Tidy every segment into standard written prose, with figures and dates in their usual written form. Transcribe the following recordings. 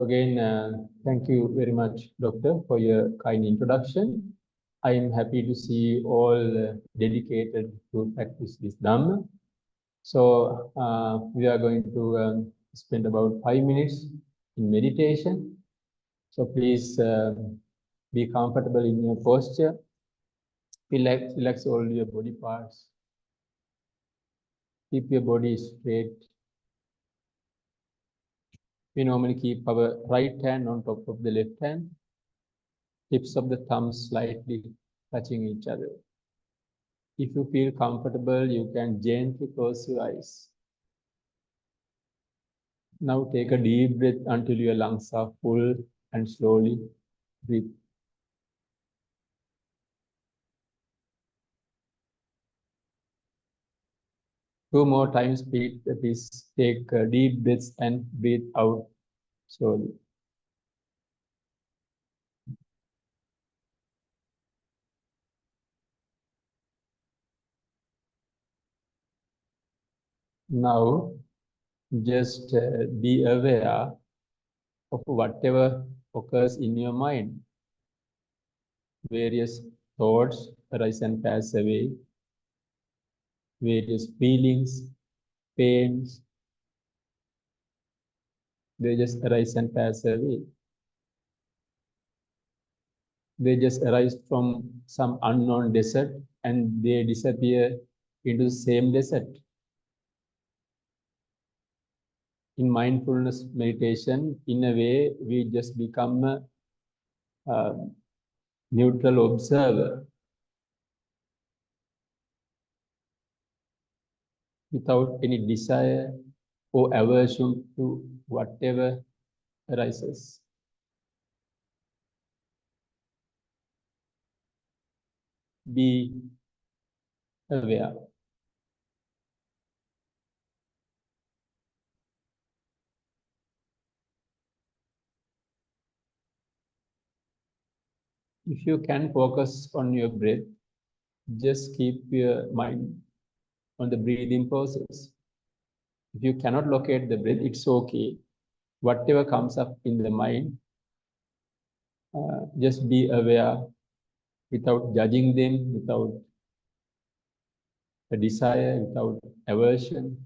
Again, thank you very much, Doctor, for your kind introduction. I am happy to see all dedicated to practice this Dhamma. So we are going to spend about 5 minutes in meditation. So please be comfortable in your posture. Relax all your body parts. Keep your body straight. We normally keep our right hand on top of the left hand. Tips of the thumbs slightly touching each other. If you feel comfortable, you can gently close your eyes. Now take a deep breath until your lungs are full and slowly breathe. Two more times, please take deep breaths and breathe out slowly. Now, just be aware of whatever occurs in your mind. Various thoughts arise and pass away. Various feelings, pains, they just arise and pass away. They just arise from some unknown desert and they disappear into the same desert. In mindfulness meditation, in a way, we just become a neutral observer without any desire or aversion to whatever arises. Be aware. If you can focus on your breath, just keep your mind on the breathing process. If you cannot locate the breath, it's okay. Whatever comes up in the mind, just be aware without judging them, without a desire, without aversion.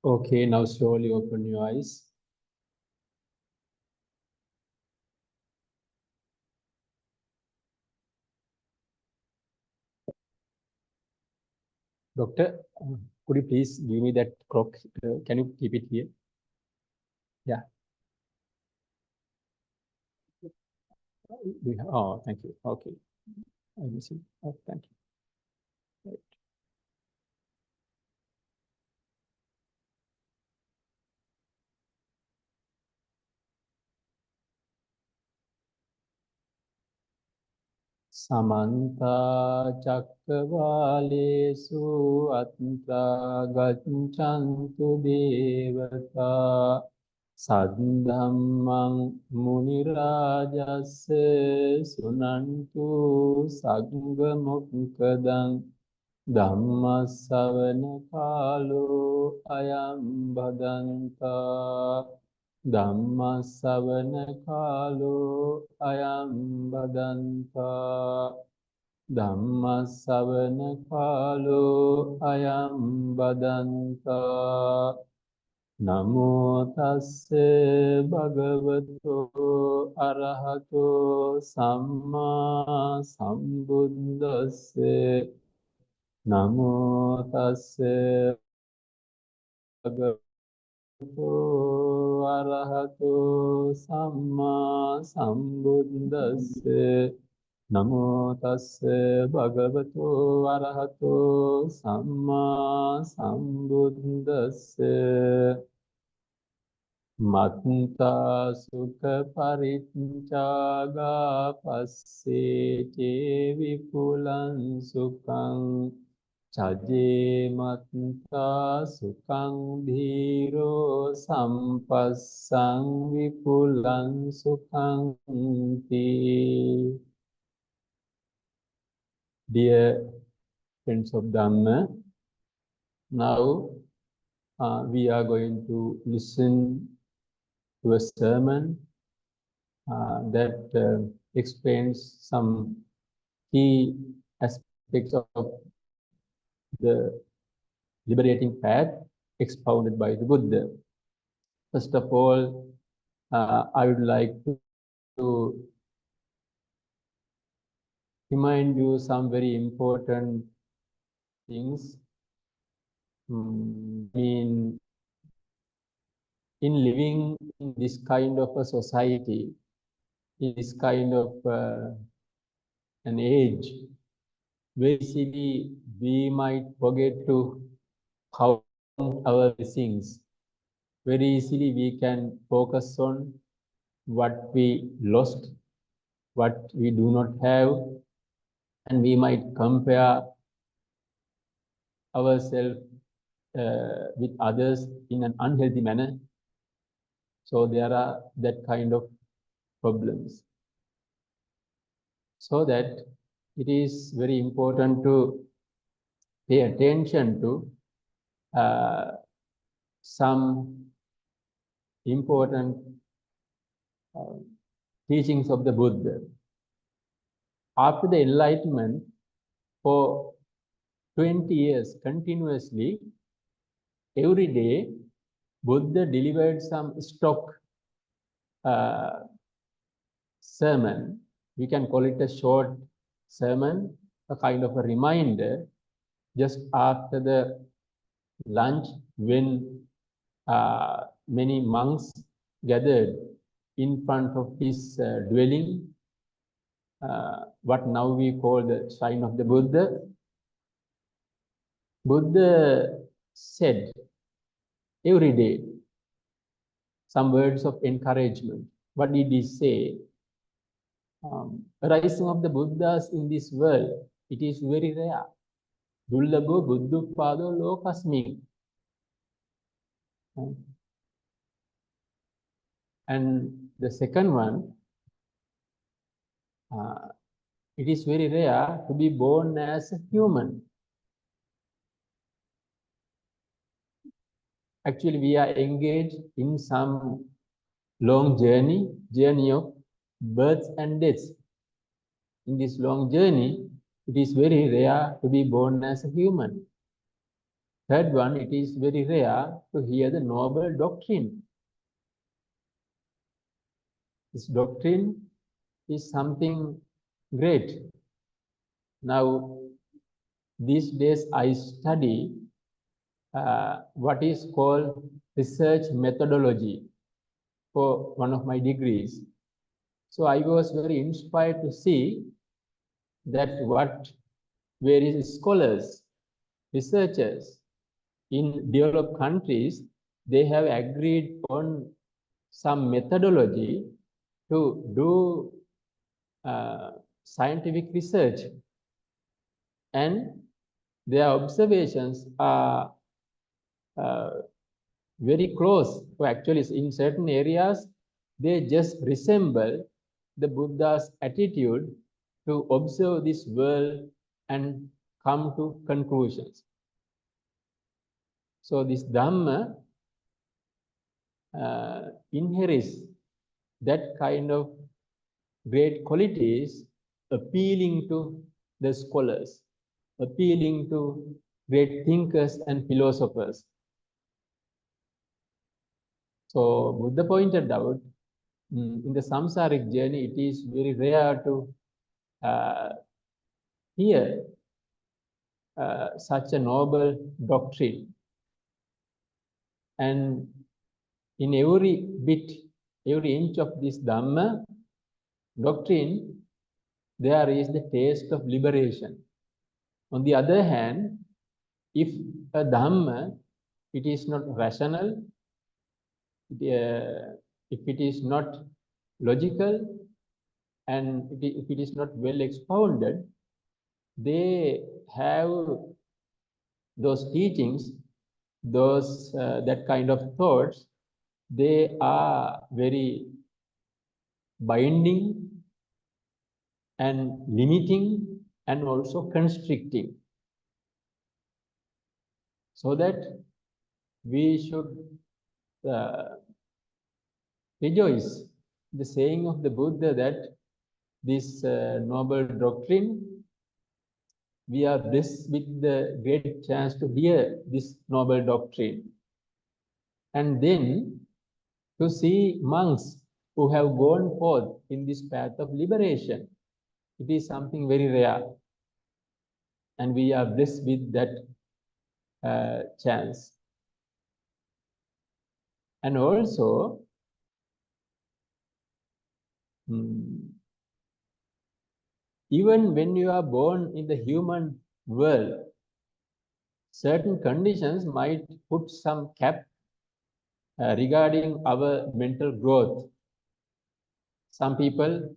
Okay, now slowly open your eyes. Doctor, could you please give me that clock? Can you keep it here? Yeah. Oh, thank you. Okay. I will see. Oh, thank you. Right. Samanta Chakravalesu Atra Gacchantu Devata Saddhammang Munirajase Sunantu Saggamukadang Dhammasavana Kalo Ayam Bhadanta Dhammasavana Kalo Ayam Bhadanta Dhammasavana Kalo Ayam Bhadanta Namo Tasse Bhagavato Arahato Samma Sambuddhasse Namo Tasse Bhagavato Arahato Samma Sambuddhasse Namo Tasse Bhagavato Arahato Samma Sambuddhasse Matta Sukha Parityaga Passe Te Vipulan Sukhang Chaje Matta Sukhang Dhiro Sampassang Vipulan Sukhang Ti. Dear friends of Dhamma, now we are going to listen to a sermon that explains some key aspects of the liberating path expounded by the Buddha. First of all, I would like to remind you some very important things. In living in this kind of a society, in this kind of an age, very easily we might forget to count our blessings. Very easily we can focus on what we lost, what we do not have, and we might compare ourselves with others in an unhealthy manner. So there are that kind of problems. So that it is very important to pay attention to some important teachings of the Buddha. After the enlightenment, for 20 years continuously, every day, Buddha delivered some stock sermon. We can call it a short sermon, a kind of a reminder, just after the lunch when many monks gathered in front of his dwelling, what now we call the shrine of the Buddha. Buddha said every day some words of encouragement. What did he say? Rising of the Buddhas in this world, it is very rare. Dullabho buddhupado lokasmi. And the second one, it is very rare to be born as a human. Actually, we are engaged in some long journey of births and deaths. In this long journey, it is very rare to be born as a human. Third one, it is very rare to hear the noble doctrine. This doctrine is something great. Now, these days I study what is called research methodology for one of my degrees. So I was very inspired to see that what various scholars, researchers in developed countries, they have agreed on some methodology to do scientific research, and their observations are very close. So actually, in certain areas, they just resemble the Buddha's attitude to observe this world and come to conclusions. So this Dhamma inherits that kind of great qualities, appealing to the scholars, appealing to great thinkers and philosophers. So Buddha pointed out, in the samsaric journey, it is very rare to hear such a noble doctrine. And in every bit, every inch of this Dhamma doctrine, there is the taste of liberation. On the other hand, if a Dhamma, it is not rational, if it is not logical, and if it is not well expounded, they have those teachings, those that kind of thoughts, they are very binding and limiting and also constricting. So that we should rejoice the saying of the Buddha that this noble doctrine, we are blessed with the great chance to hear this noble doctrine. And then to see monks who have gone forth in this path of liberation, it is something very rare. And we are blessed with that chance. And also, even when you are born in the human world, certain conditions might put some cap regarding our mental growth. Some people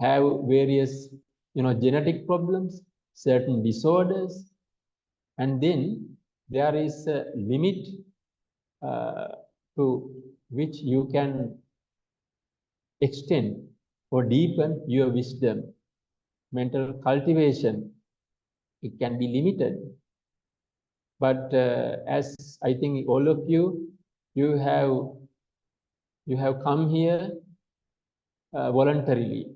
have various, genetic problems, certain disorders, and then there is a limit to which you can extend or deepen your wisdom. Mental cultivation, it can be limited. But as I think all of you, you have come here voluntarily.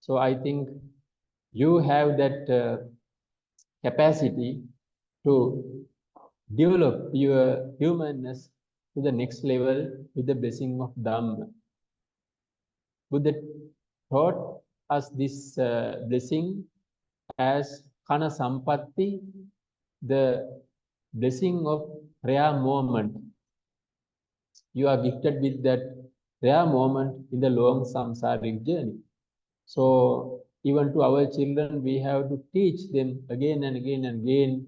So I think you have that capacity to develop your humanness to the next level with the blessing of Dhamma. Buddha taught us this blessing as Kana Sampatti, the blessing of rare moment. You are gifted with that rare moment in the long samsaric journey. So even to our children, we have to teach them again and again and again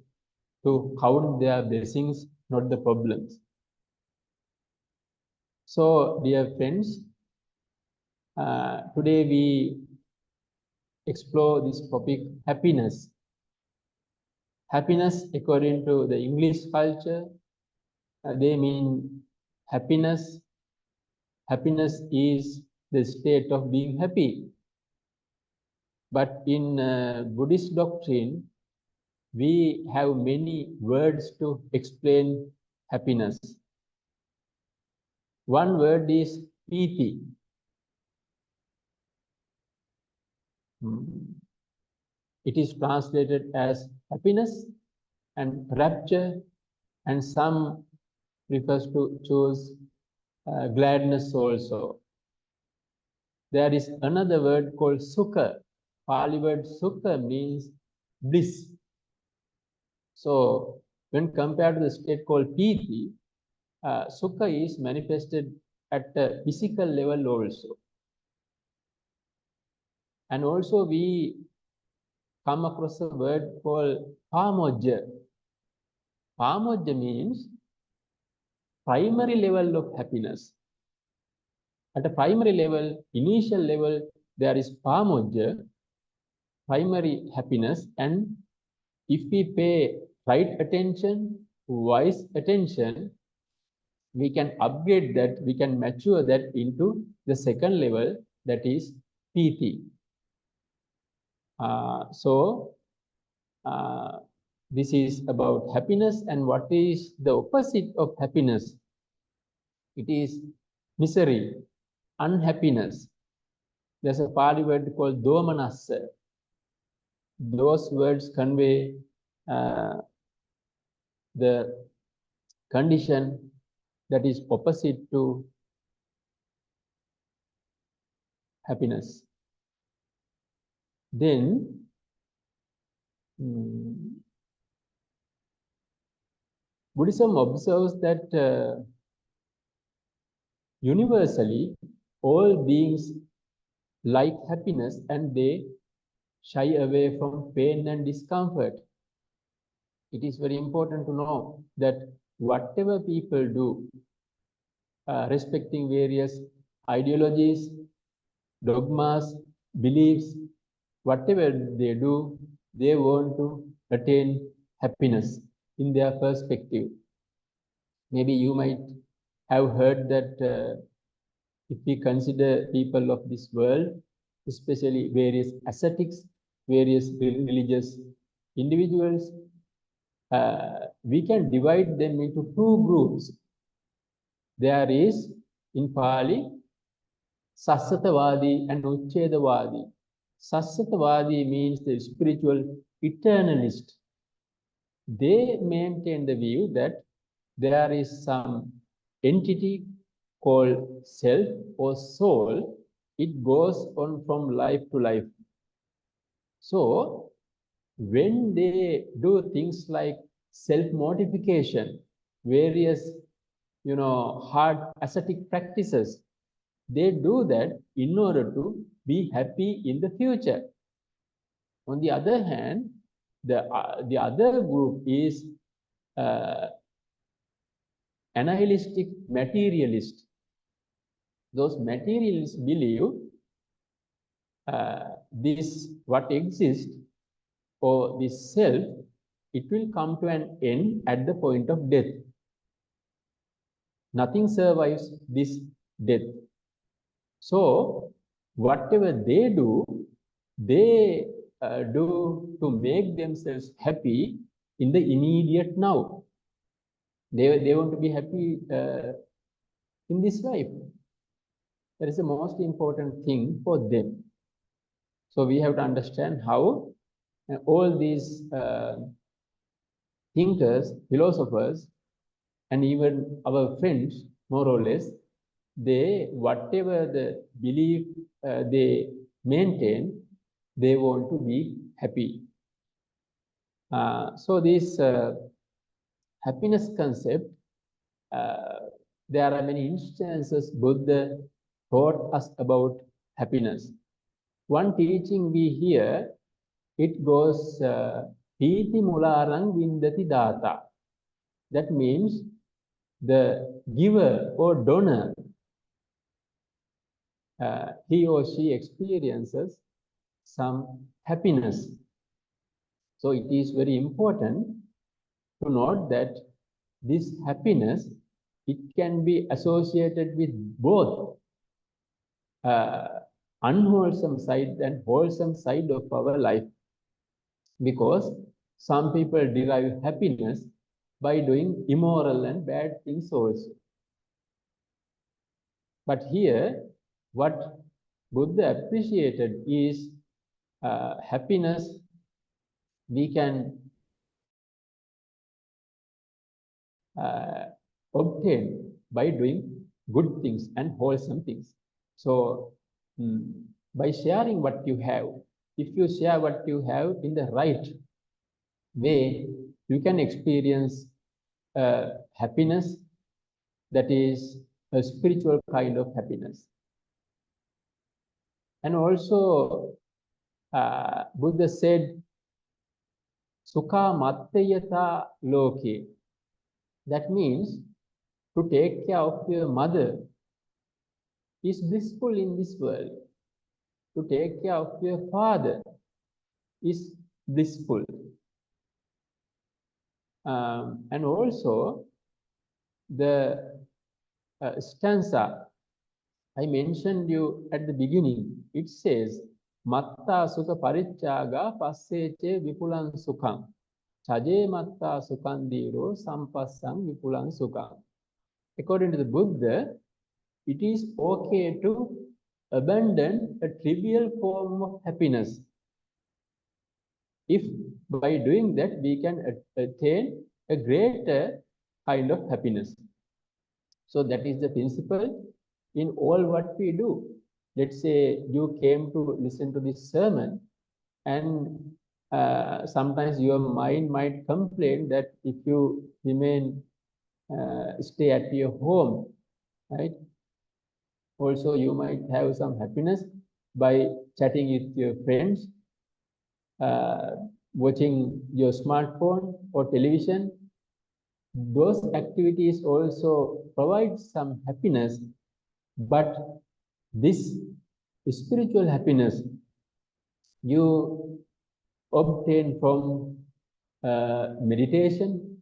to count their blessings, not the problems. So, dear friends, today we explore this topic, happiness. Happiness, according to the English culture, they mean happiness. Happiness is the state of being happy. But in Buddhist doctrine, we have many words to explain happiness. One word is piti. It is translated as happiness and rapture and some prefers to choose gladness also. There is another word called sukha. Pali word sukha means bliss. So when compared to the state called piti, sukha is manifested at a physical level also. And also we come across a word called pamojja. Pamojja means primary level of happiness. At a primary level, initial level, there is pamojja, primary happiness, and if we pay right attention, wise attention, we can upgrade that, we can mature that into the second level, that is piti. This is about happiness, and what is the opposite of happiness? It is misery, unhappiness. There's a Pali word called domanassa. Those words convey the condition that is opposite to happiness. Then Buddhism observes that universally all beings like happiness and they shy away from pain and discomfort. It is very important to know that whatever people do, respecting various ideologies, dogmas, beliefs, whatever they do, they want to attain happiness in their perspective. Maybe you might have heard that if we consider people of this world, especially various ascetics, various religious individuals, we can divide them into two groups. There is, in Pali, Sassatavadi and Uchchedavadi. Sassatavadi means the spiritual eternalist. They maintain the view that there is some entity called self or soul. It goes on from life to life. So when they do things like self-mortification, various, hard ascetic practices, they do that in order to be happy in the future. On the other hand, the other group is nihilistic materialist. Those materialists believe this what exists or this self, it will come to an end at the point of death. Nothing survives this death. So whatever they do to make themselves happy in the immediate now. They want to be happy in this life. That is the most important thing for them. So we have to understand how all these thinkers, philosophers, and even our friends, more or less, they, whatever the belief they maintain, they want to be happy. So this happiness concept, there are many instances Buddha taught us about happiness. One teaching we hear, it goes, Piti mularang vindati data. That means the giver or donor, he or she experiences some happiness. So it is very important to note that this happiness, it can be associated with both unwholesome side and wholesome side of our life, because some people derive happiness by doing immoral and bad things also. But here, what Buddha appreciated is happiness. We can obtained by doing good things and wholesome things. So, by sharing what you have, if you share what you have in the right way, you can experience happiness that is a spiritual kind of happiness. And also, Buddha said, Sukha Matthayata Loke. That means to take care of your mother is blissful in this world. To take care of your father is blissful. And also, the stanza I mentioned you at the beginning, it says, Matta sukha parichaga passeche vipulan sukham. Chaje matta sukhandiro sampassam vipulan sukham. According to the Buddha, it is okay to abandon a trivial form of happiness. If by doing that, we can attain a greater kind of happiness. So that is the principle in all what we do. Let's say you came to listen to this sermon, and sometimes your mind might complain that if you stay at your home, right? Also, you might have some happiness by chatting with your friends, watching your smartphone or television. Those activities also provide some happiness, but this spiritual happiness you obtain from meditation,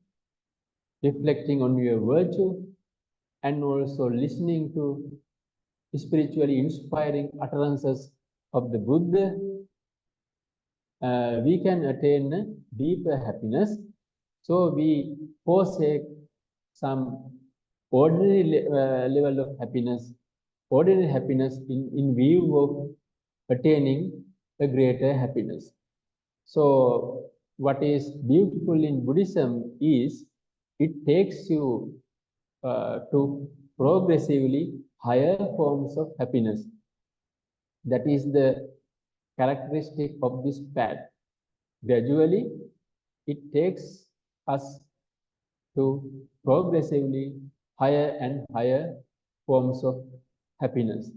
reflecting on your virtue, and also listening to spiritually inspiring utterances of the Buddha. We can attain deeper happiness. So we forsake some ordinary level of happiness, ordinary happiness in view of attaining a greater happiness. So what is beautiful in Buddhism is it takes you to progressively higher forms of happiness. That is the characteristic of this path. Gradually, it takes us to progressively higher and higher forms of happiness.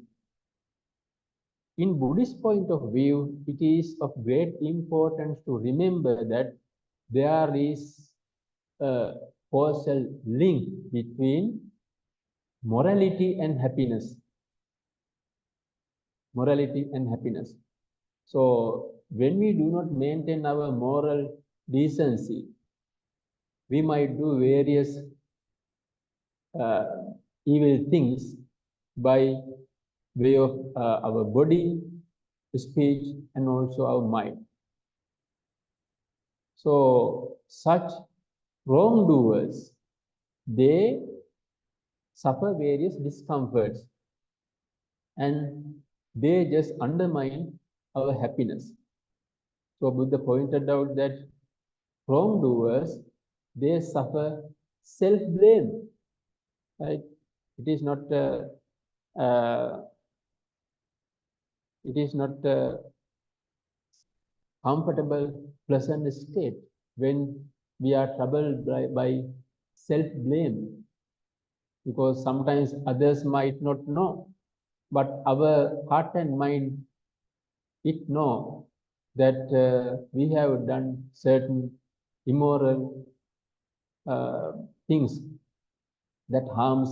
In Buddhist point of view, it is of great importance to remember that there is a causal link between morality and happiness. Morality and happiness. So when we do not maintain our moral decency, we might do various evil things by way of our body, speech, and also our mind. So such wrongdoers, they suffer various discomforts and they just undermine our happiness. So Buddha pointed out that wrongdoers, they suffer self-blame, right? It is not comfortable, pleasant state when we are troubled by self-blame, because sometimes others might not know, but our heart and mind, it know that we have done certain immoral things that harms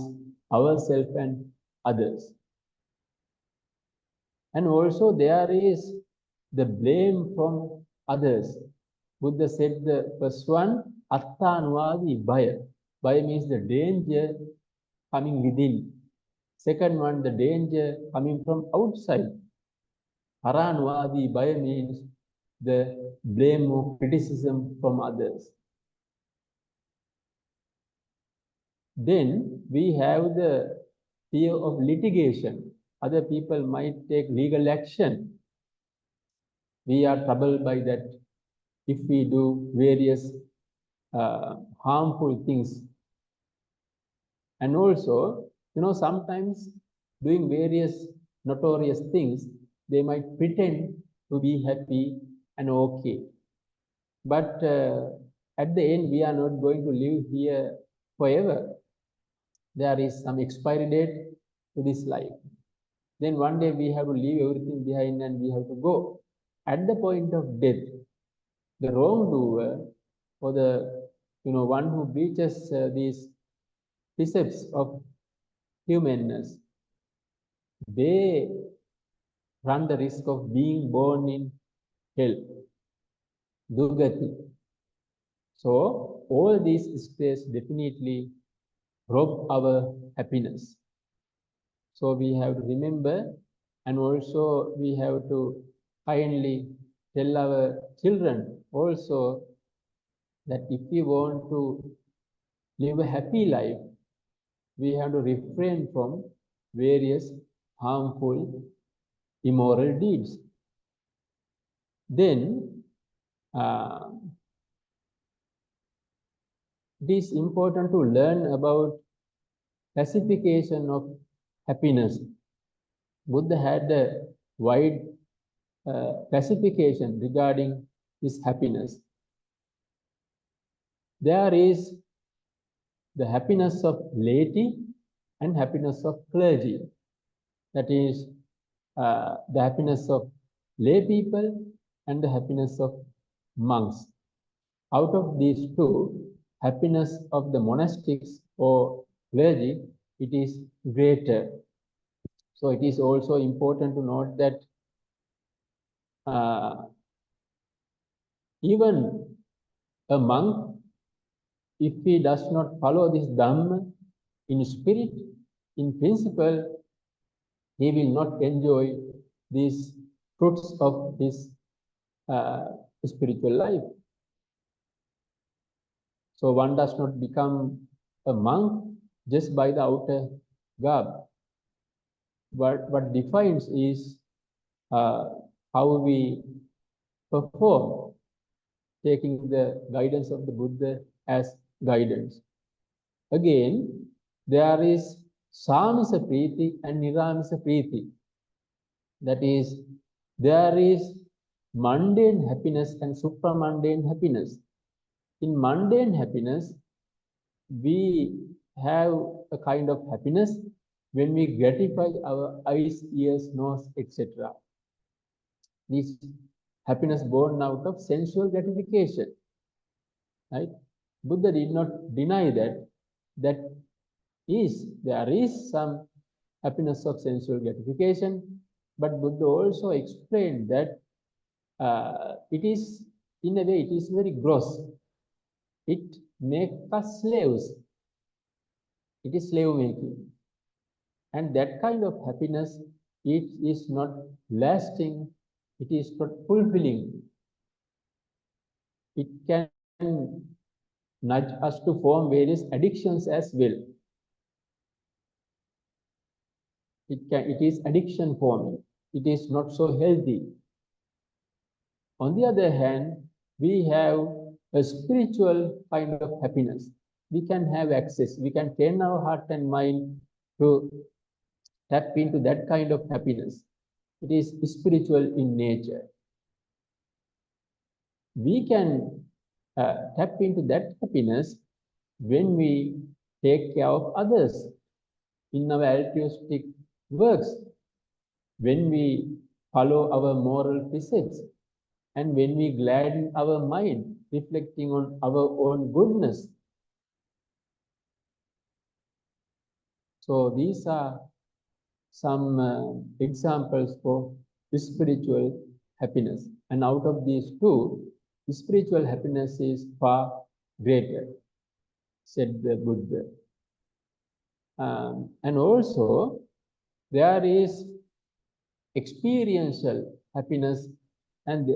ourselves and others. And also there is the blame from others. Buddha said the first one, attanvadi bhaya. Bhaya means the danger coming within. Second one, the danger coming from outside. Haranvadi bhaya means the blame or criticism from others. Then we have the fear of litigation. Other people might take legal action. We are troubled by that if we do various harmful things And also, sometimes doing various notorious things, they might pretend to be happy and okay. But at the end, we are not going to live here forever. There is some expiry date to this life. Then one day we have to leave everything behind and we have to go. At the point of death, the wrongdoer or the one who breaches these precepts of humanness, they run the risk of being born in hell, Durgati. So all these states definitely rob our happiness. So we have to remember, and also we have to kindly tell our children also that if we want to live a happy life, we have to refrain from various harmful, immoral deeds. Then it is important to learn about classification of happiness. Buddha had a wide classification regarding this happiness. There is the happiness of laity and happiness of clergy. That is the happiness of lay people and the happiness of monks. Out of these two, happiness of the monastics or clergy, it is greater. So it is also important to note that even a monk, if he does not follow this Dhamma in spirit, in principle, he will not enjoy these fruits of his spiritual life. So one does not become a monk just by the outer garb. But what defines is how we perform, taking the guidance of the Buddha as guidance. Again, there is Samisa Priti and Niramisa Priti. That is, there is mundane happiness and supramundane happiness. In mundane happiness, we have a kind of happiness when we gratify our eyes, ears, nose, etc. This happiness born out of sensual gratification. Right? Buddha did not deny that there is some happiness of sensual gratification, but Buddha also explained that it is, in a way, it is very gross. It makes us slaves. It is slave making. And that kind of happiness, it is not lasting, it is not fulfilling. It can nudge us to form various addictions as well. It is addiction forming. It is not so healthy. On the other hand, we have a spiritual kind of happiness. We can have access. We can train our heart and mind to tap into that kind of happiness. It is spiritual in nature. We can tap into that happiness when we take care of others in our altruistic works, when we follow our moral precepts, and when we gladden our mind, reflecting on our own goodness. So these are some examples for spiritual happiness. And out of these two, spiritual happiness is far greater, said the Buddha. And also, there is experiential happiness, and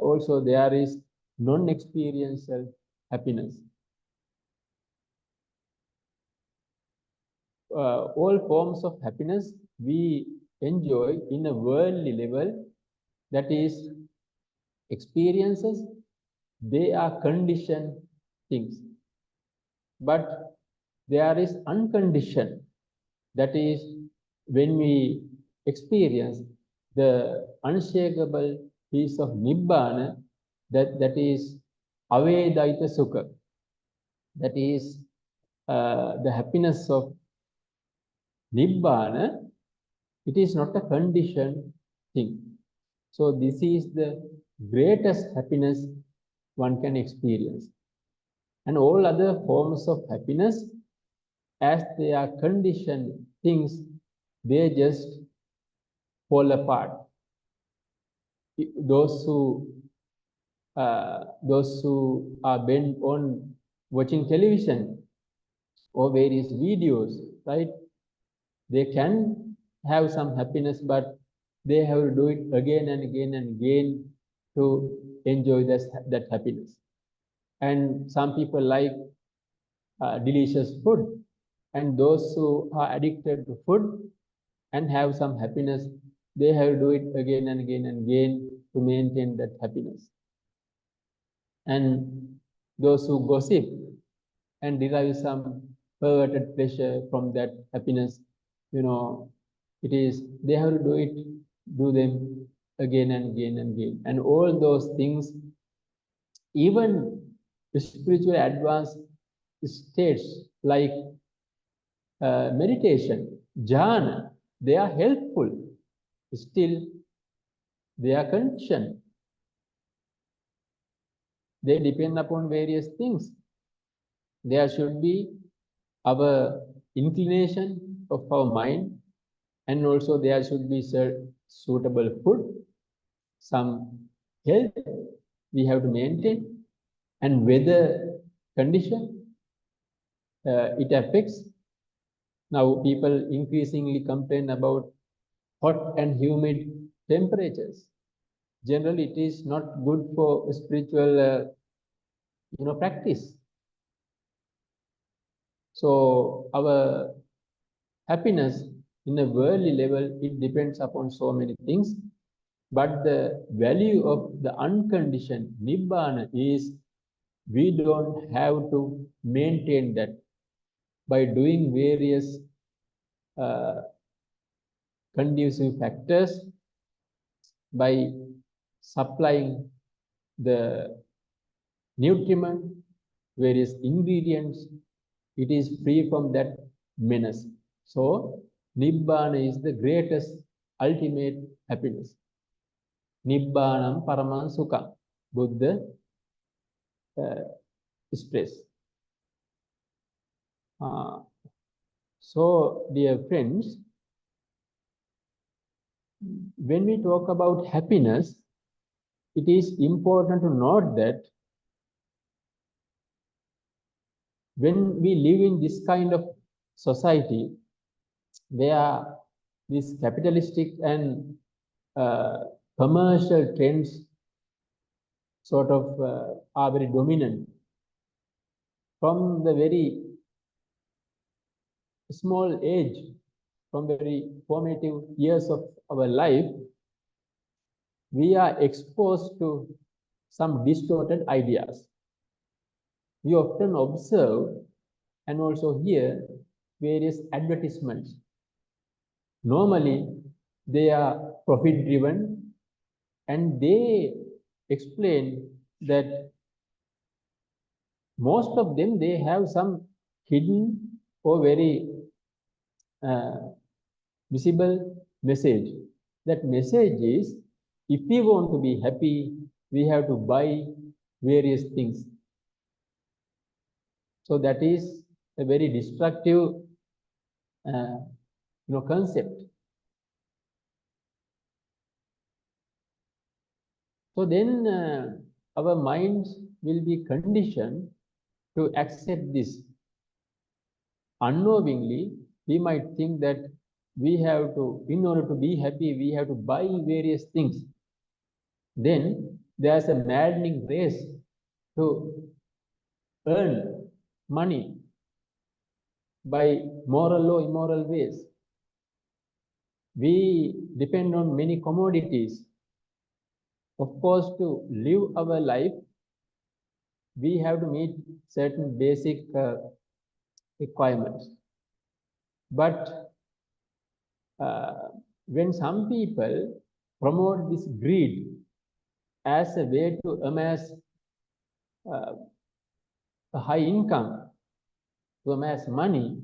also there is non-experiential happiness. All forms of happiness we enjoy in a worldly level, that is experiences, they are conditioned things. But there is unconditioned. That is when we experience the unshakable peace of Nibbana, that is Avedaita Sukha. That is the happiness of Nibbana. It is not a conditioned thing. So this is the greatest happiness one can experience. And all other forms of happiness, as they are conditioned things, they just fall apart. Those who are bent on watching television or various videos, right? They can have some happiness, but they have to do it again and again and again to enjoy that happiness. And some people like delicious food, and those who are addicted to food and have some happiness, they have to do it again and again and again to maintain that happiness. And those who gossip and derive some perverted pleasure from that happiness, they have to do them again and again and again. And all those things, even spiritual advanced states like meditation, jhana, they are helpful. Still, they are conditioned. They depend upon various things. There should be our inclination of our mind, and also there should be suitable food, some health we have to maintain, and weather condition, it affects. Now people increasingly complain about hot and humid temperatures. Generally, it is not good for spiritual, practice. So our happiness in a worldly level, it depends upon so many things. But the value of the unconditioned Nibbana is we don't have to maintain that by doing various conducive factors, by supplying the nutriment, various ingredients, it is free from that menace. So Nibbana is the greatest ultimate happiness. Nibbanam Paraman Sukha, Buddha express. So, dear friends, when we talk about happiness, it is important to note that when we live in this kind of society, where these capitalistic and commercial trends sort of are very dominant, from the very small age, from very formative years of our life, we are exposed to some distorted ideas. We often observe and also hear various advertisements. Normally, they are profit-driven, and they explain that most of them, they have some hidden or very visible message. That message is, if we want to be happy, we have to buy various things. So that is a very destructive concept. So then our minds will be conditioned to accept this. Unknowingly, we might think that we have to, in order to be happy, we have to buy various things. Then there's a maddening race to earn money by moral or immoral ways. We depend on many commodities. Of course, to live our life, we have to meet certain basic requirements. But when some people promote this greed as a way to amass a high income, to amass money,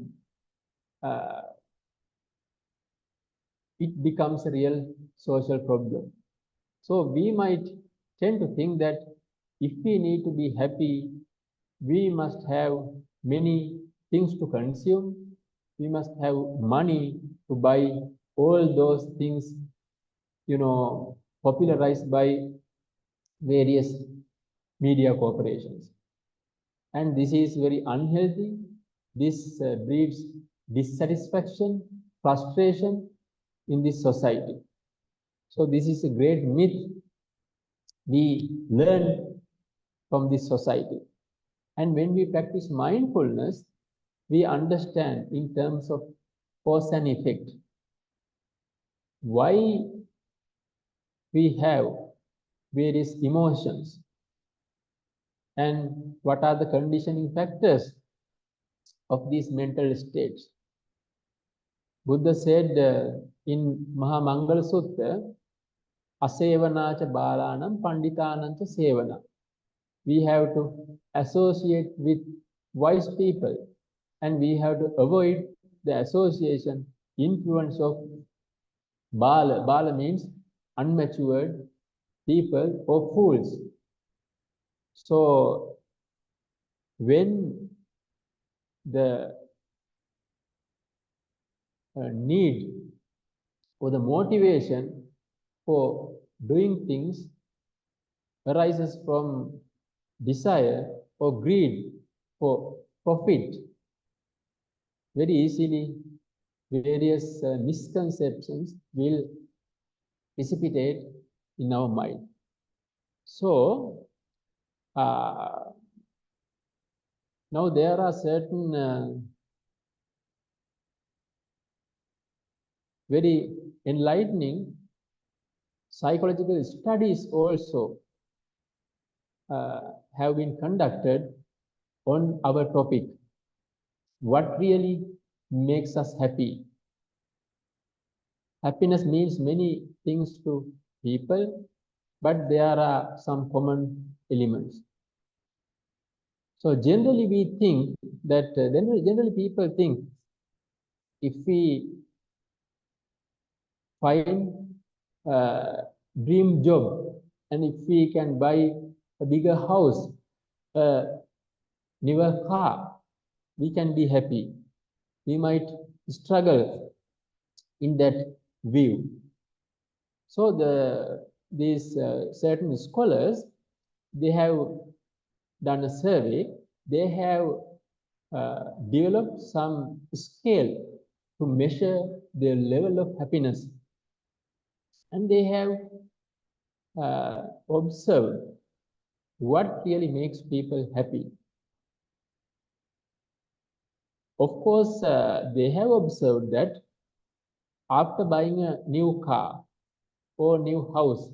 it becomes a real social problem. So we might tend to think that if we need to be happy, we must have many things to consume. We must have money to buy all those things, popularized by various media corporations. And this is very unhealthy. This breeds dissatisfaction, frustration in this society. So this is a great myth we learn from this society. And when we practice mindfulness, we understand in terms of cause and effect why we have various emotions and what are the conditioning factors of these mental states. Buddha said in Matthumagala Sutta, Asevanacha balanam panditanancha sevana. We have to associate with wise people and we have to avoid the association, influence of bala. Bala means unmatured people or fools. So when the need or the motivation for doing things arises from desire or greed for profit, very easily various misconceptions will precipitate in our mind. So now there are certain very enlightening psychological studies also have been conducted on our topic. What really makes us happy? Happiness means many things to people, but there are some common elements. So generally we think that, generally people think if we find a dream job and if we can buy a bigger house, a newer car, we can be happy. We might struggle in that view. So these certain scholars, they have done a survey. They have developed some scale to measure their level of happiness. And they have observed what really makes people happy. Of course, they have observed that after buying a new car or new house,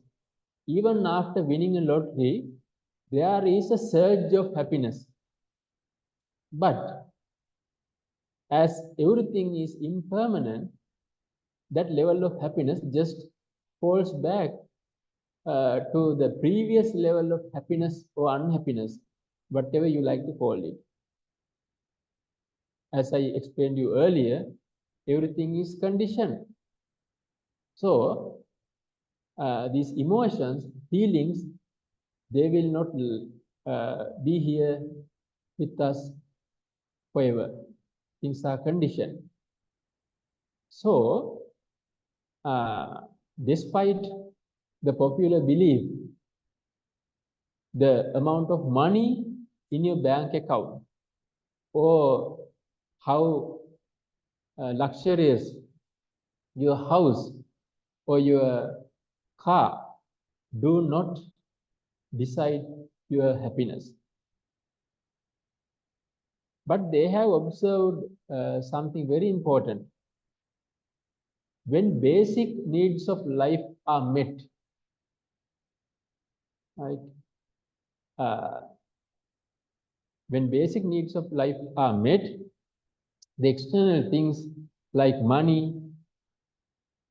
even after winning a lottery, there is a surge of happiness. But as everything is impermanent, that level of happiness just falls back to the previous level of happiness or unhappiness, whatever you like to call it. As I explained you earlier, everything is conditioned. So these emotions, feelings, they will not be here with us forever. Things are conditioned. So despite the popular belief, the amount of money in your bank account or how luxurious your house or your car do not decide your happiness. But they have observed something very important. When basic needs of life are met, right? When basic needs of life are met, The external things like money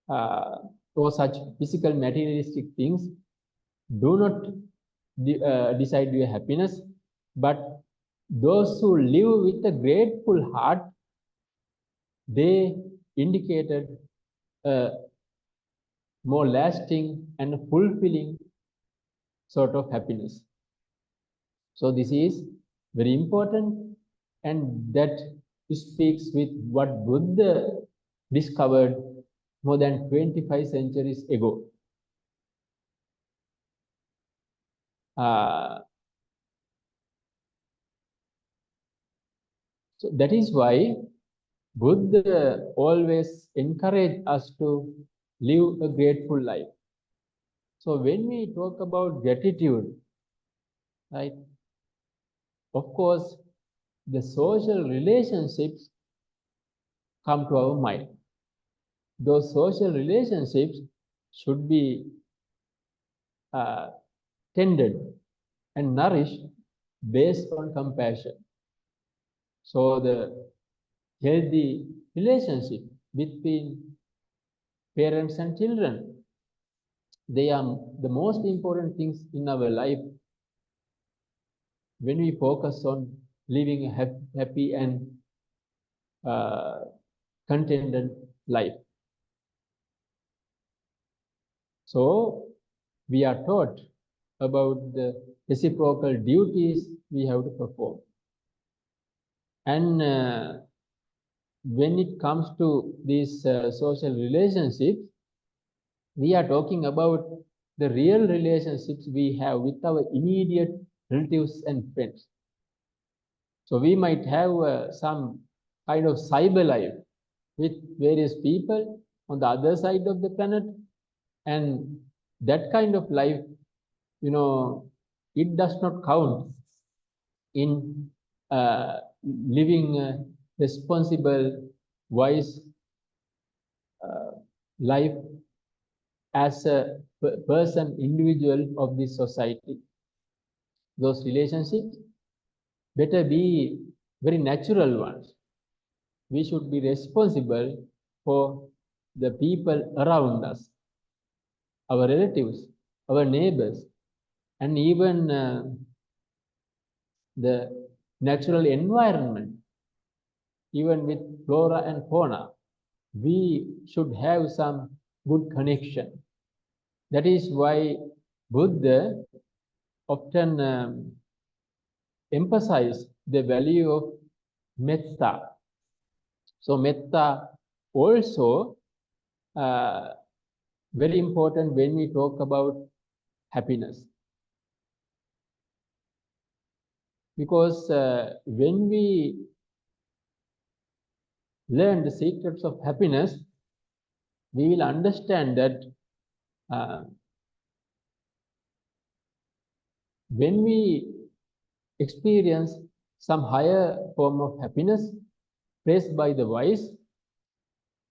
or such physical materialistic things do not decide your happiness, but those who live with a grateful heart, they indicated a more lasting and fulfilling sort of happiness. So this is very important, and that speaks with what Buddha discovered more than 25 centuries ago. So that is why Buddha always encouraged us to live a grateful life. So when we talk about gratitude, right, of course, the social relationships come to our mind. Those social relationships should be tended and nourished based on compassion. So the healthy relationship between parents and children, they are the most important things in our life when we focus on living a happy and contented life. So we are taught about the reciprocal duties we have to perform. And when it comes to these social relationships, we are talking about the real relationships we have with our immediate relatives and friends. So we might have some kind of cyber life with various people on the other side of the planet, and that kind of life, you know, it does not count in living a responsible, wise life as a person, individual of this society. Those relationships better be very natural ones. We should be responsible for the people around us, our relatives, our neighbors, and even the natural environment, even with flora and fauna. We should have some good connection. That is why Buddha often emphasize the value of metta. So metta also very important when we talk about happiness. Because when we learn the secrets of happiness, we will understand that when we experience some higher form of happiness praised by the wise,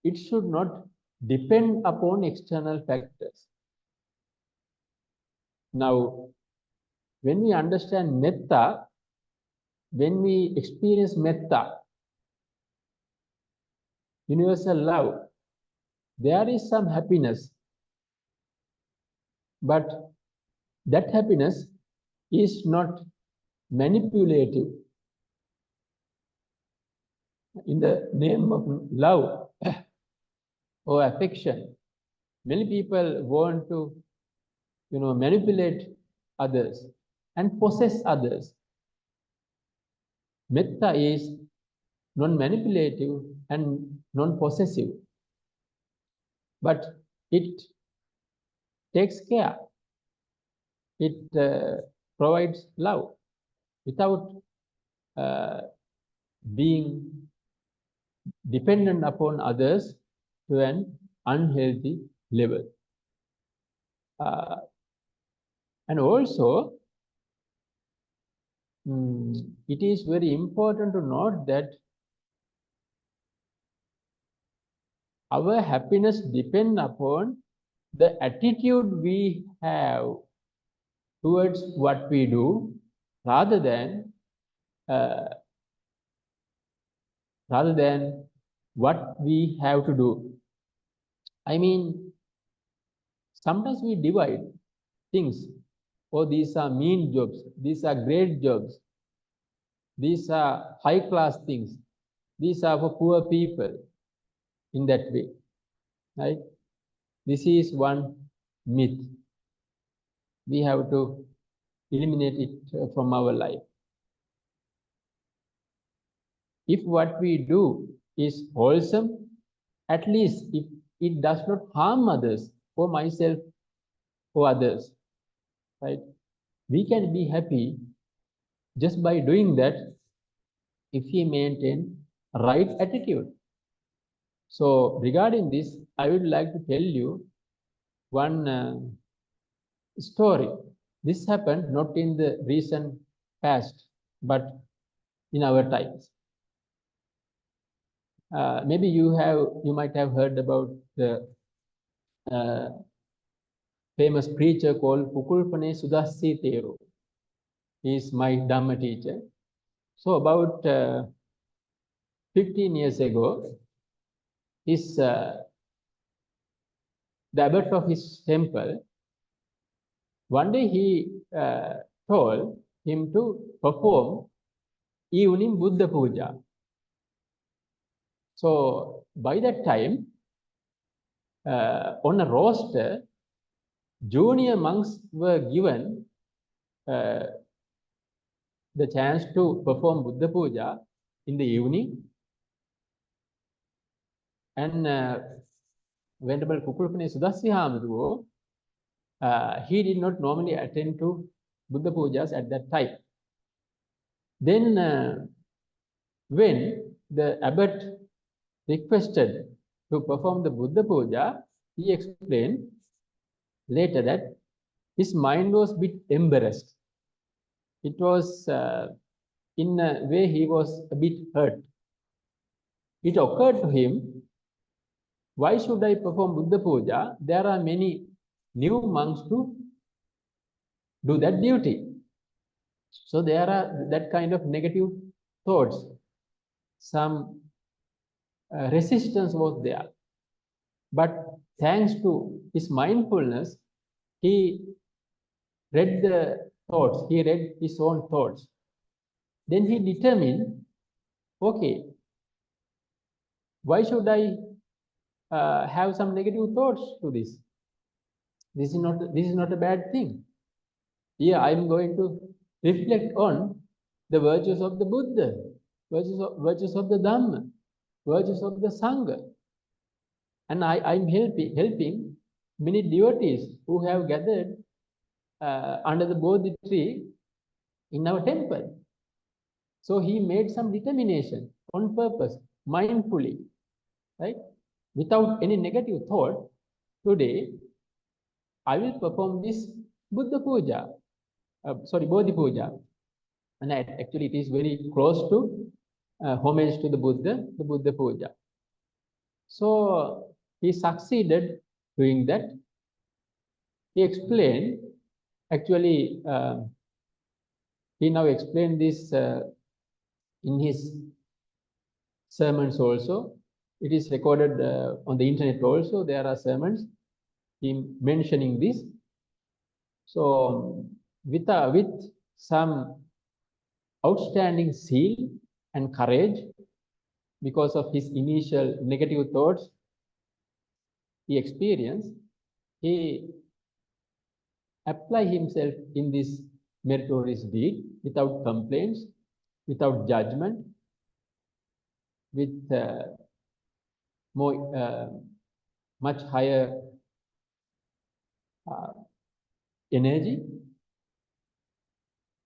it should not depend upon external factors. Now, when we understand metta, when we experience metta, universal love, there is some happiness, but that happiness is not manipulative. In the name of love or affection, many people want to, manipulate others and possess others. Metta is non-manipulative and non-possessive, but it takes care. It provides love without being dependent upon others to an unhealthy level. And also, it is very important to note that our happiness depends upon the attitude we have towards what we do, rather than rather than what we have to do. I mean, sometimes we divide things. Oh, these are mean jobs, these are great jobs, these are high class things, these are for poor people, in that way, right? This is one myth. We have to eliminate it from our life. If what we do is wholesome, at least if it does not harm others or myself or others, right? We can be happy just by doing that if we maintain right attitude. So regarding this, I would like to tell you one story. This happened not in the recent past, but in our times. Maybe you might have heard about the famous preacher called Pukulpane Sudassi Thero. He is my Dhamma teacher. So about 15 years ago, the abbot of his temple, one day he told him to perform evening Buddha Puja. So by that time, on a roster, junior monks were given the chance to perform Buddha Puja in the evening. And Venerable Pukulpane Sudassi Hamadruo, he did not normally attend to Buddha Pujas at that time. Then when the abbot requested to perform the Buddha Puja, he explained later that his mind was a bit embarrassed. It was, in a way, he was a bit hurt. It occurred to him, why should I perform Buddha Puja? There are many new monks to do that duty. So there are that kind of negative thoughts. Some resistance was there. But thanks to his mindfulness, he read the thoughts, he read his own thoughts. Then he determined, okay, why should I have some negative thoughts to this? This is not a bad thing. Here I'm going to reflect on the virtues of the Buddha, virtues of the Dhamma, virtues of the Sangha. And I'm helping many devotees who have gathered under the Bodhi tree in our temple. So he made some determination on purpose, mindfully, right? Without any negative thought. Today, I will perform this Buddha Puja, Bodhi Puja. And actually it is very close to homage to the Buddha Puja. So he succeeded doing that. He explained, actually, he now explained this in his sermons also. It is recorded on the internet also. There are sermons him mentioning this. So with some outstanding zeal and courage, because of his initial negative thoughts he experienced, he applied himself in this meritorious deed without complaints, without judgment, with much higher energy.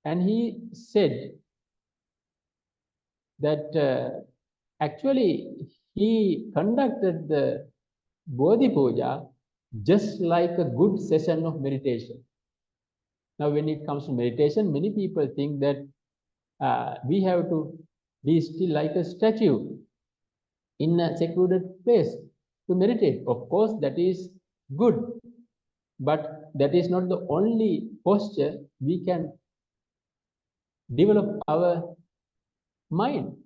And he said that actually he conducted the Bodhi Puja just like a good session of meditation. Now, when it comes to meditation, many people think that we have to be still like a statue in a secluded place to meditate. Of course, that is good, but that is not the only posture we can develop our mind.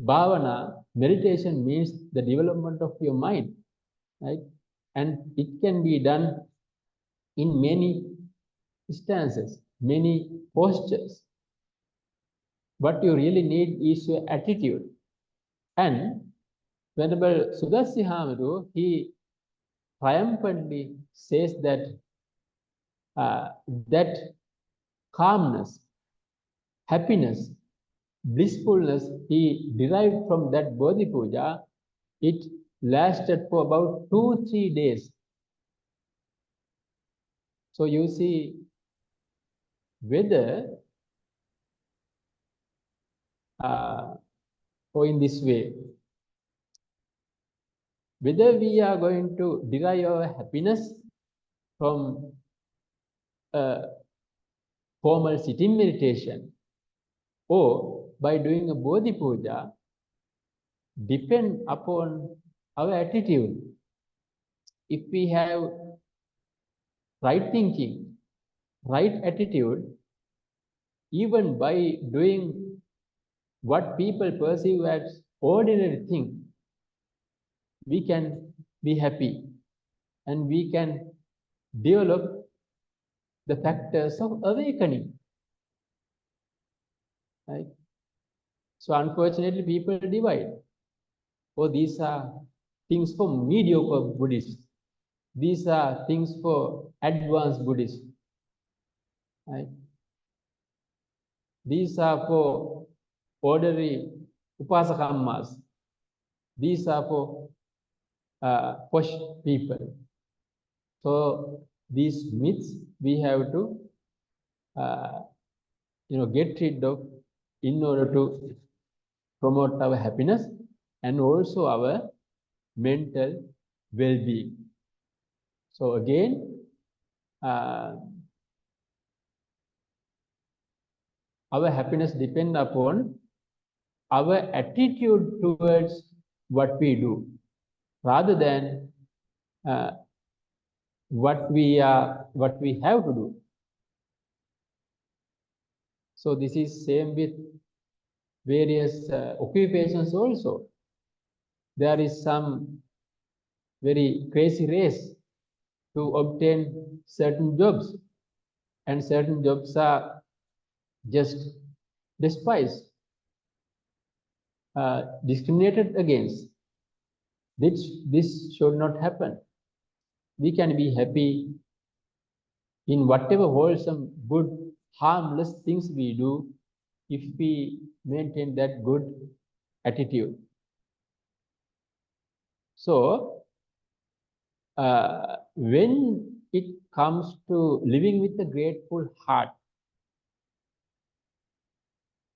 Bhavana, meditation means the development of your mind, right? And it can be done in many stances, many postures. What you really need is your attitude. And Venerable Sudassi Hamaru, he triumphantly says that that calmness, happiness, blissfulness he derived from that Bodhi Puja, it lasted for about 2-3 days. So you see whether, or in this way, whether we are going to derive our happiness from formal sitting meditation or by doing a Bodhi Puja, depend upon our attitude. If we have right thinking, right attitude, even by doing what people perceive as ordinary thing, we can be happy and we can develop the factors of awakening. Right? So unfortunately, people divide. Oh, these are things for mediocre Buddhists. These are things for advanced Buddhists. Right? These are for ordinary upasakammas. These are for posh people. So these myths we have to get rid of in order to promote our happiness and also our mental well-being. So again, our happiness depends upon our attitude towards what we do, rather than what we have to do. So this is same with various occupations also. There is some very crazy race to obtain certain jobs, and certain jobs are just despised, discriminated against. This should not happen. We can be happy in whatever wholesome, good, harmless things we do if we maintain that good attitude. So, when it comes to living with a grateful heart,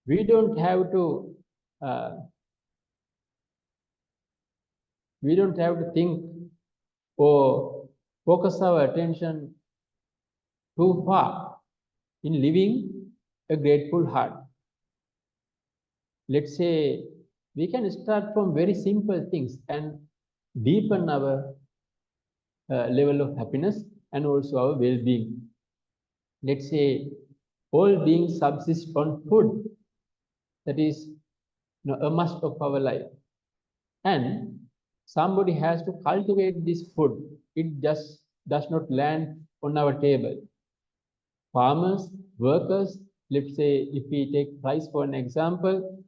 we don't have to think or focus our attention too far in living a grateful heart. Let's say we can start from very simple things and deepen our level of happiness and also our well-being. Let's say all beings subsist on food. That is a must of our life. And somebody has to cultivate this food. It just does not land on our table. Farmers, workers, let's say if we take rice for an example,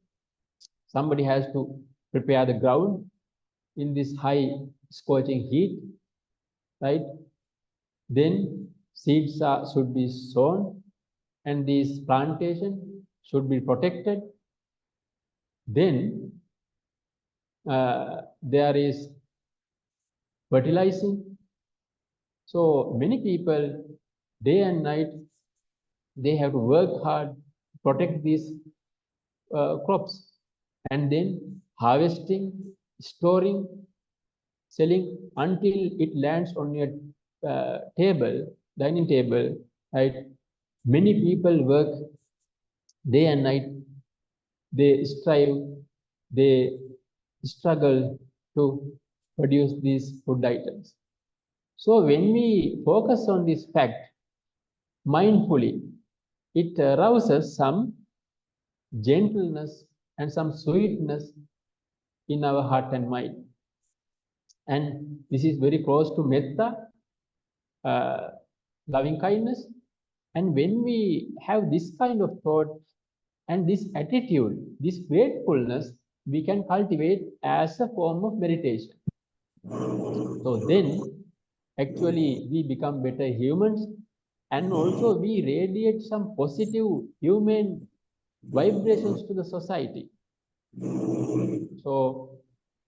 somebody has to prepare the ground in this high scorching heat, right? Then seeds should be sown and this plantation should be protected. Then there is fertilizing. So many people, day and night, they have to work hard to protect these crops, and then harvesting, storing, selling until it lands on your dining table, right? Many people work day and night. They strive, they struggle to produce these food items. So when we focus on this fact mindfully, it arouses some gentleness and some sweetness in our heart and mind. And this is very close to metta, loving kindness. And when we have this kind of thought and this attitude, this gratefulness, we can cultivate as a form of meditation. So then, actually, we become better humans, and also we radiate some positive human vibrations to the society. So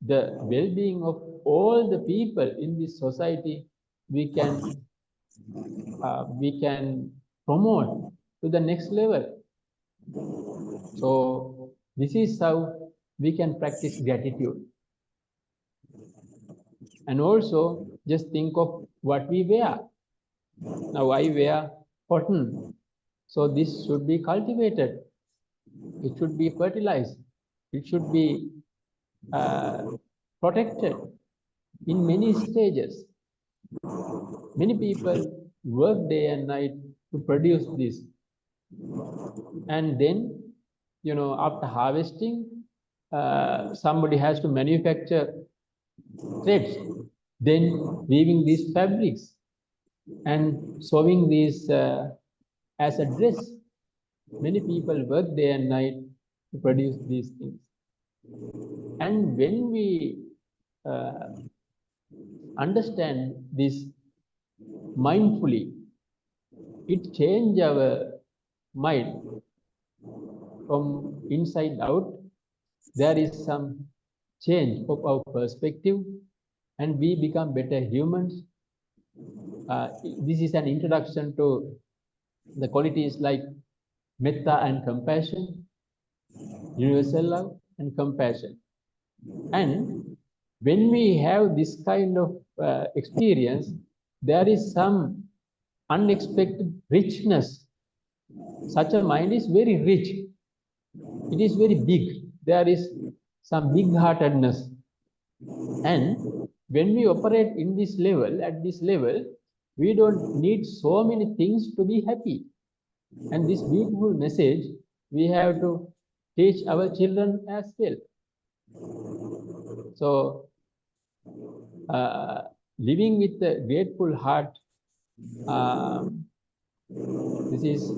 the well-being of all the people in this society, we can promote to the next level. So this is how we can practice gratitude. And also just think of what we wear. Now I wear cotton. So this should be cultivated. It should be fertilized. It should be protected in many stages. Many people work day and night to produce this. And then, you know, after harvesting, somebody has to manufacture threads, then weaving these fabrics and sewing these as a dress. Many people work day and night to produce these things. And when we understand this mindfully, it changes our mind from inside out. There is some change of our perspective, and we become better humans. This is an introduction to the qualities like metta and compassion, universal love and compassion. And when we have this kind of experience, there is some unexpected richness. Such a mind is very rich. It is very big. There is some big-heartedness. And when we operate in this level, at this level, we don't need so many things to be happy. And this beautiful message, we have to teach our children as well. So, living with a grateful heart, this is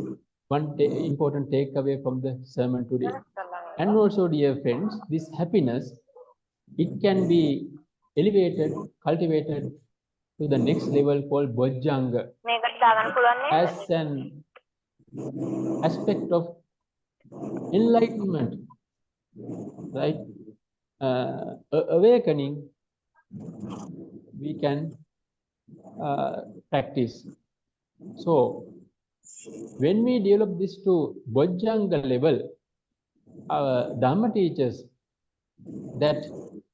one important takeaway from the sermon today. And also, dear friends, this happiness, it can be elevated, cultivated to the next level called Bojjanga as an aspect of enlightenment, right? Awakening, we can practice. So, when we develop this to Bojjanga level, our Dhamma teaches that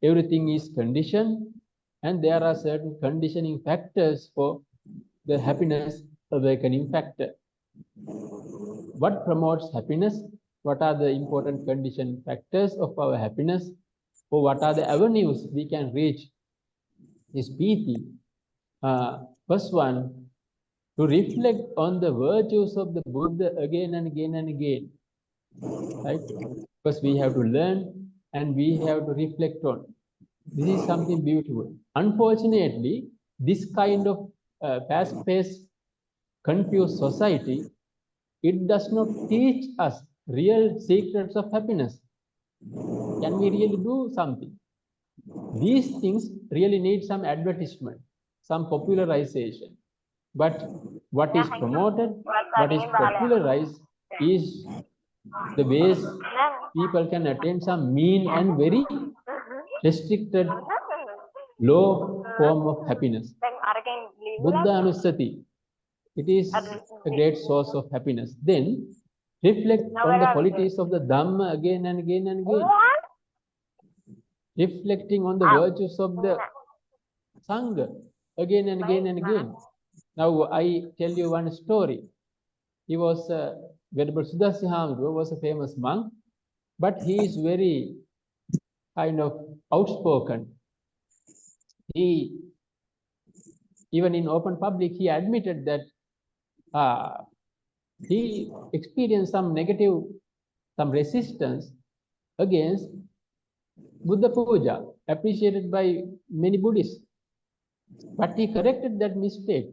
everything is conditioned and there are certain conditioning factors for the happiness awakening factor. What promotes happiness? What are the important conditioning factors of our happiness? Or what are the avenues we can reach this piti? First one, to reflect on the virtues of the Buddha again and again and again. Right? Because we have to learn and we have to reflect on. This is something beautiful. Unfortunately, this kind of fast-paced, confused society, it does not teach us real secrets of happiness. Can we really do something? These things really need some advertisement, some popularization. But what is promoted, what is popularized is the ways people can attain some mean and very restricted, low form of happiness. Buddha Anusati, it is a great source of happiness. Then reflect on the qualities of the Dhamma again and again and again. Reflecting on the virtues of the Sangha again and again and again. Now I tell you one story. He was Venerable Sudasi Hamdru was a famous monk, but he is very kind of outspoken. He, even in open public, he admitted that he experienced some negative, some resistance against Buddha Puja, appreciated by many Buddhists. But he corrected that mistake.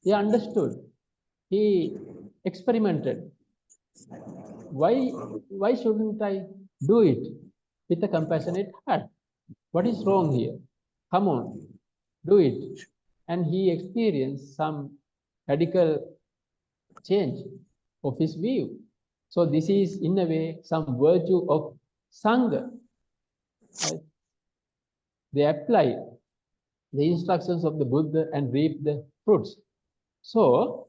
He understood. He experimented. Why shouldn't I do it with a compassionate heart? What is wrong here? Come on, do it. And he experienced some radical change of his view. So this is, in a way, some virtue of Sangha. Right? They apply the instructions of the Buddha and reap the fruits. So,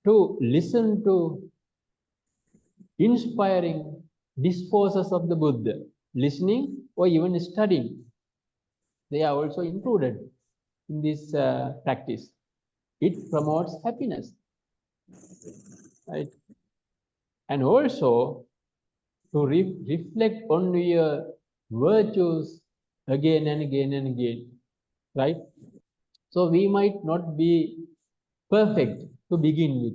to listen to inspiring discourses of the Buddha, listening or even studying, they are also included in this practice. It promotes happiness, right? And also to reflect on your virtues again and again and again, right? So we might not be perfect to begin with.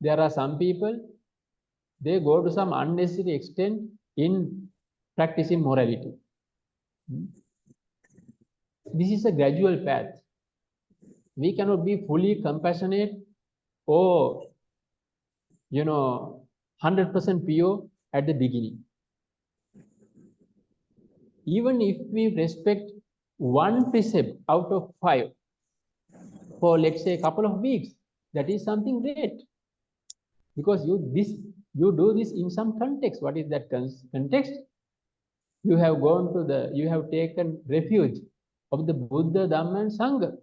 There are some people, they go to some unnecessary extent in practicing morality. This is a gradual path. We cannot be fully compassionate or, 100% pure at the beginning. Even if we respect one precept out of 5 for, let's say, a couple of weeks, that is something great. Because you do this in some context. What is that context? You have taken refuge of the Buddha, Dhamma, and Sangha.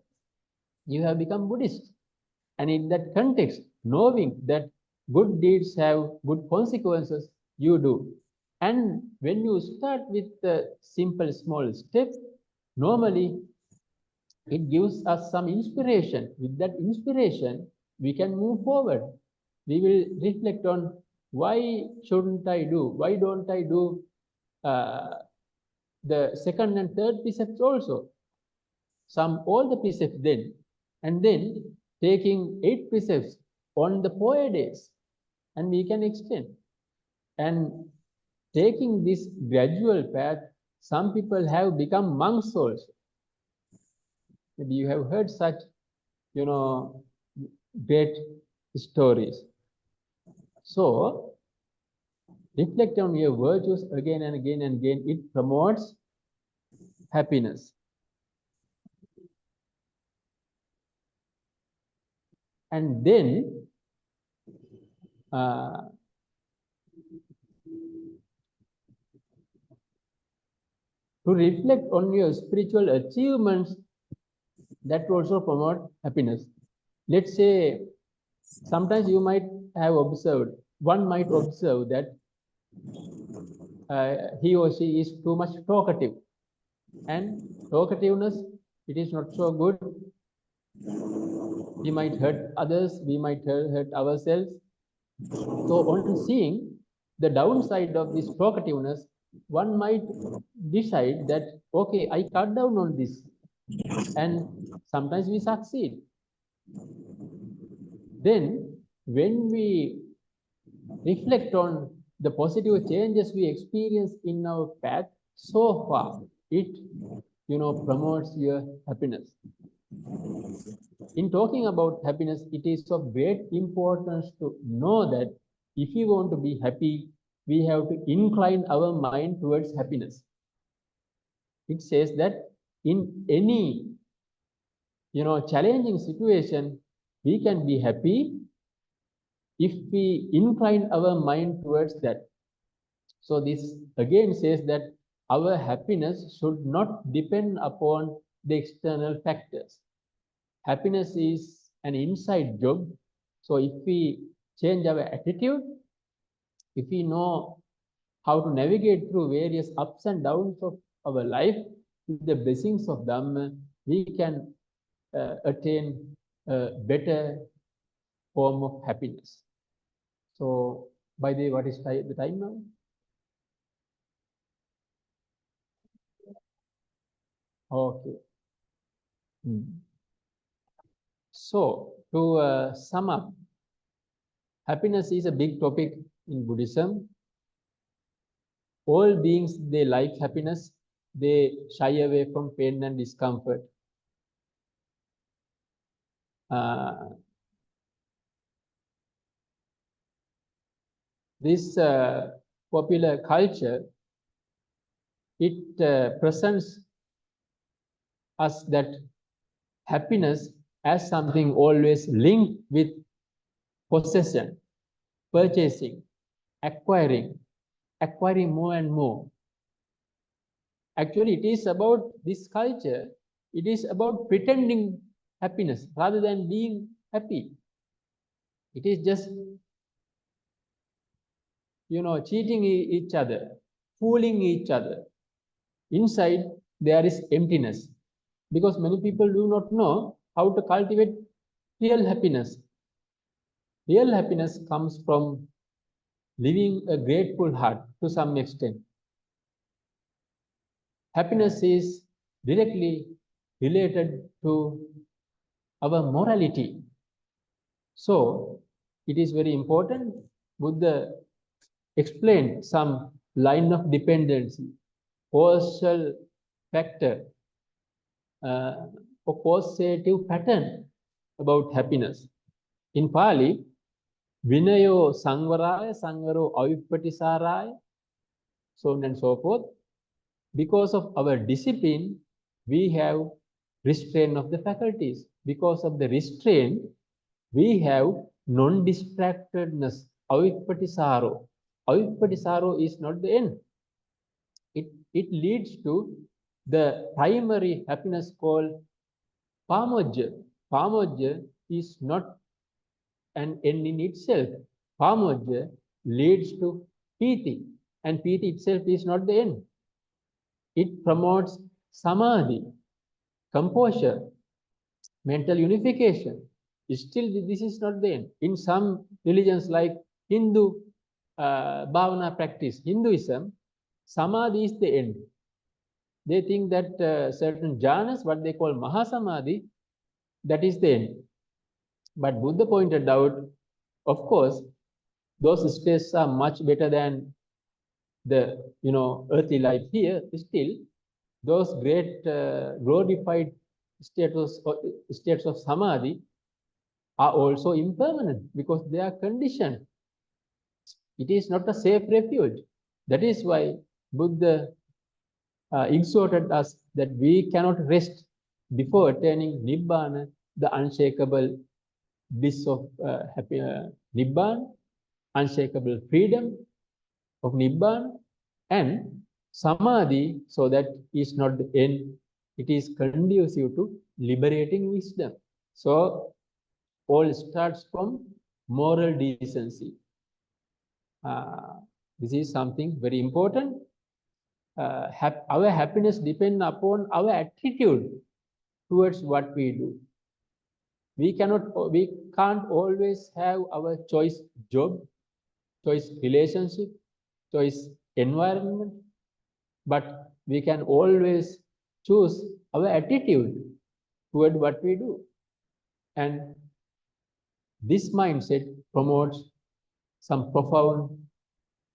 You have become Buddhist. And in that context, knowing that good deeds have good consequences, you do. And when you start with the simple small step, normally it gives us some inspiration. With that inspiration, we can move forward. We will reflect on why shouldn't I do? Why don't I do the second and third precepts also? All the precepts then, and then taking 8 precepts on the 4 days, and we can extend. And taking this gradual path, some people have become monks also. Maybe you have heard such, great stories. So, reflect on your virtues again and again and again. It promotes happiness. And then, to reflect on your spiritual achievements, that also promote happiness. Let's say, sometimes you might have observed, one might observe that he or she is too much talkative. And talkativeness, it is not so good. We might hurt others, we might hurt ourselves. So on seeing the downside of this talkativeness, one might decide that, okay, I cut down on this. And sometimes we succeed. Then when we reflect on the positive changes we experience in our path so far, it promotes your happiness. In talking about happiness, it is of great importance to know that if we want to be happy, we have to incline our mind towards happiness. It says that in any challenging situation, we can be happy if we incline our mind towards that. So this again says that our happiness should not depend upon the external factors. Happiness is an inside job. So if we change our attitude, if we know how to navigate through various ups and downs of our life with the blessings of Dhamma, we can attain a better form of happiness. So, by the way, what is the time now? Okay. So, to sum up, happiness is a big topic in Buddhism. All beings, they like happiness. They shy away from pain and discomfort. This popular culture, it presents us that happiness as something always linked with possession, purchasing, acquiring more and more. Actually, it is about this culture, it is about pretending happiness rather than being happy. It is just, cheating each other, fooling each other. Inside, there is emptiness because many people do not know how to cultivate real happiness. Real happiness comes from living a grateful heart to some extent. Happiness is directly related to our morality. So, it is very important. Buddha explained some line of dependency, causal factor, or causative pattern about happiness. In Pali, Vinayo Sangvaraya, Sangvaro Avipatisaraya, so on and so forth. Because of our discipline, we have restraint of the faculties. Because of the restraint, we have non-distractedness, avipatisaro. Avipatisaro is not the end. It leads to the primary happiness called pamojja. Pamojja is not an end in itself. Pamojja leads to piti, and piti itself is not the end. It promotes samadhi, composure, mental unification. Still, this is not the end. In some religions like Hindu bhavana practice, Hinduism, samadhi is the end. They think that certain jhanas, what they call mahasamadhi, that is the end. But Buddha pointed out, of course, those states are much better than the earthly life here. Still, those great glorified states of samadhi are also impermanent because they are conditioned. It is not a safe refuge. That is why Buddha exhorted us that we cannot rest before attaining Nibbana, the unshakable bliss of Nibbana, unshakable freedom of Nibbana, and Samadhi, so that is not the end, it is conducive to liberating wisdom. So, all starts from moral decency. This is something very important. Our happiness depends upon our attitude towards what we do. We can't always have our choice job, choice relationship, choice environment, but we can always choose our attitude toward what we do. And this mindset promotes some profound,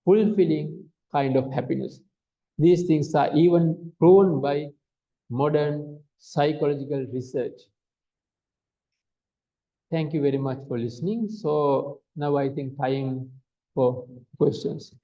fulfilling kind of happiness. These things are even proven by modern psychological research. Thank you very much for listening. So now I think time for questions.